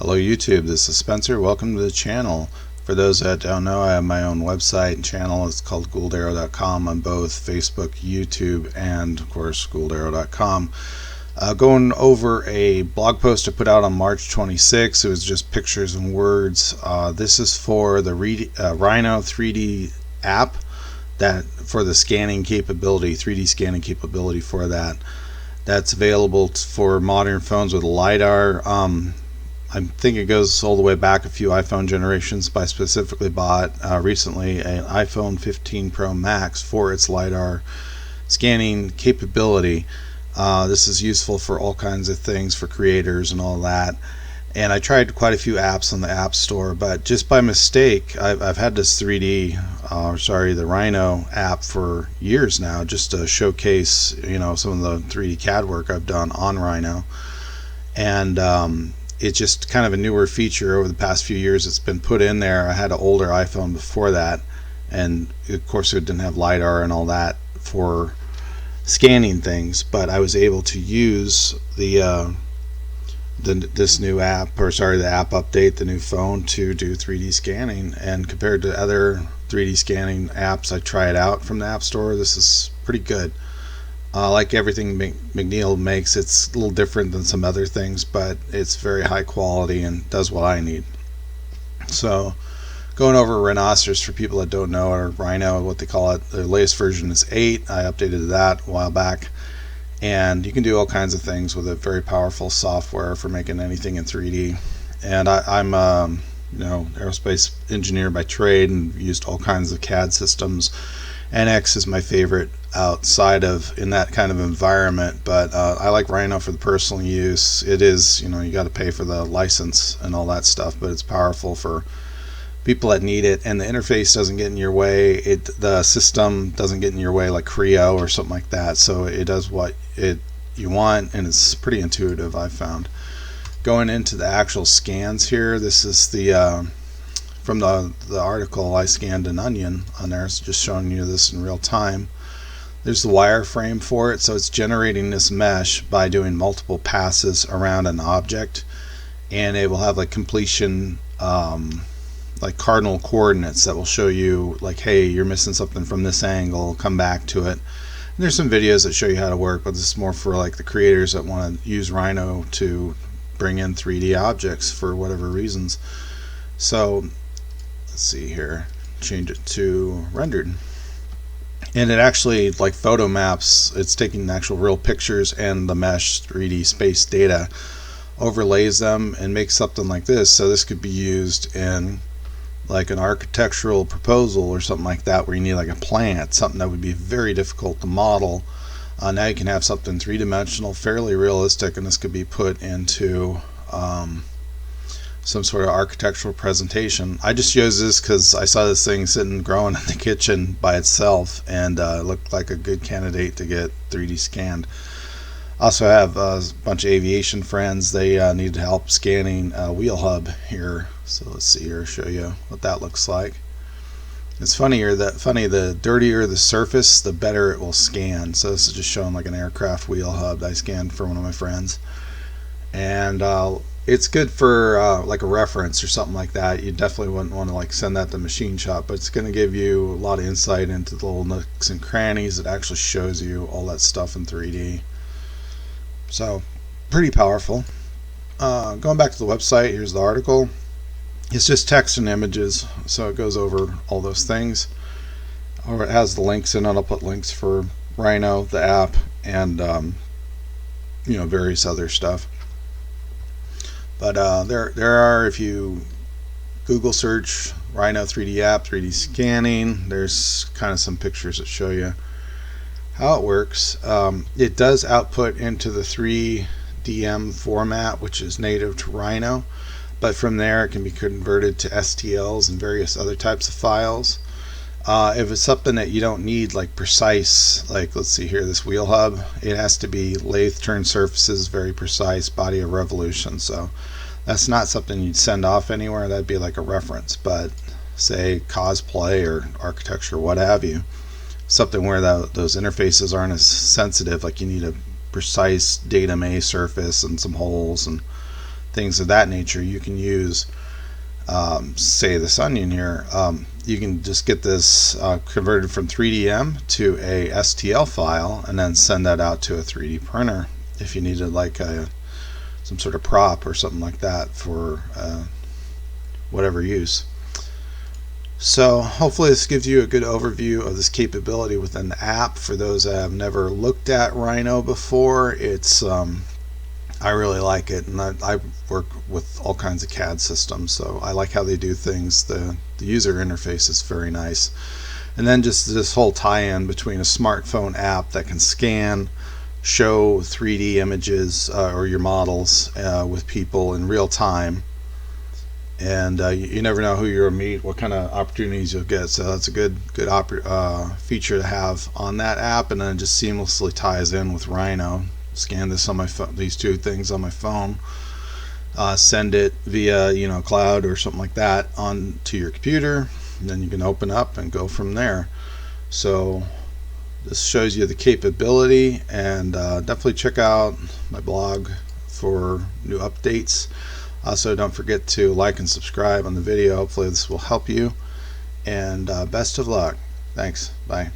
Hello YouTube, this is Spencer. Welcome to the channel. For those that don't know, I have my own website and channel. It's called GouldArrow.com on both Facebook, YouTube, and of course GouldArrow.com. Going over a blog post I put out on March 26. It was just pictures and words. This is for the Rhino3d app that for the scanning capability, 3D scanning capability for that. That's available for modern phones with LIDAR. I think it goes all the way back a few iPhone generations, but I specifically bought recently an iPhone 15 Pro Max for its LiDAR scanning capability. This is useful for all kinds of things for creators and all that. And I tried quite a few apps on the App Store, but just by mistake, I've had this the Rhino app for years now, just to showcase, some of the 3D CAD work I've done on Rhino. And it's just kind of a newer feature over the past few years. It's been put in there. I had an older iPhone before that, and of course it didn't have LiDAR and all that for scanning things, but I was able to use this new app, the app update, the new phone, to do 3D scanning. And compared to other 3D scanning apps I tried out from the App Store, this is pretty good. Like everything McNeil makes, it's a little different than some other things, but it's very high quality and does what I need. So going over Rhinoceros for people that don't know, or Rhino, what they call it, the latest version is 8. I updated that a while back, and you can do all kinds of things with it. Very powerful software for making anything in 3D. And I'm aerospace engineer by trade and used all kinds of CAD systems. NX is my favorite outside of in that kind of environment, but I like Rhino for the personal use. It is, you got to pay for the license and all that stuff, but it's powerful for people that need it, and the interface doesn't get in your way. The system doesn't get in your way like Creo or something like that, so it does what you want, and it's pretty intuitive, I found. Going into the actual scans here, this is the from the article. I scanned an onion on there, so just showing you this in real time. There's the wireframe for it, so it's generating this mesh by doing multiple passes around an object, and it will have like completion like cardinal coordinates that will show you like, hey, you're missing something from this angle, come back to it. And there's some videos that show you how to work, but this is more for like the creators that want to use Rhino to bring in 3D objects for whatever reasons. So let's see here, change it to rendered, and it actually like photo maps. It's taking actual real pictures and the mesh 3D space data, overlays them, and makes something like this. So this could be used in like an architectural proposal or something like that, where you need like a plant, something that would be very difficult to model. Now you can have something three-dimensional, fairly realistic, and this could be put into some sort of architectural presentation. I just use this because I saw this thing sitting growing in the kitchen by itself, and it looked like a good candidate to get 3D scanned. Also have a bunch of aviation friends. They need help scanning a wheel hub here. So let's see here, show you what that looks like. It's funny, the dirtier the surface, the better it will scan. So this is just showing like an aircraft wheel hub that I scanned for one of my friends. And it's good for like a reference or something like that. You definitely wouldn't want to like send that to machine shop, but it's going to give you a lot of insight into the little nooks and crannies. It actually shows you all that stuff in 3D. So pretty powerful. Going back to the website, here's the article. It's just text and images, so it goes over all those things. Or it has the links in it. I'll put links for Rhino, the app, and various other stuff. But there are, if you Google search Rhino3d app, 3D scanning, there's kind of some pictures that show you how it works. It does output into the 3DM format, which is native to Rhino, but from there it can be converted to STLs and various other types of files. If it's something that you don't need like precise, like let's see here, this wheel hub, it has to be lathe turn surfaces, very precise, body of revolution. So that's not something you'd send off anywhere. That'd be like a reference. But say cosplay or architecture, what have you, something where those interfaces aren't as sensitive, like you need a precise datum A surface and some holes and things of that nature, you can use say this onion here. You can just get this converted from 3DM to a STL file and then send that out to a 3D printer if you needed like some sort of prop or something like that for whatever use. So hopefully this gives you a good overview of this capability within the app. For those that have never looked at Rhino before, it's I really like it, and I work with all kinds of CAD systems, so I like how they do things. The user interface is very nice. And then just this whole tie-in between a smartphone app that can scan, show 3D images or your models with people in real time, and you never know who you'll meet, what kind of opportunities you'll get. So that's a good feature to have on that app, and then it just seamlessly ties in with Rhino. Scan this on my phone, these two things on my phone, send it via cloud or something like that onto your computer, and then you can open up and go from there. So this shows you the capability, and definitely check out my blog for new updates. Also, don't forget to like and subscribe on the video. Hopefully this will help you, and best of luck. Thanks. Bye.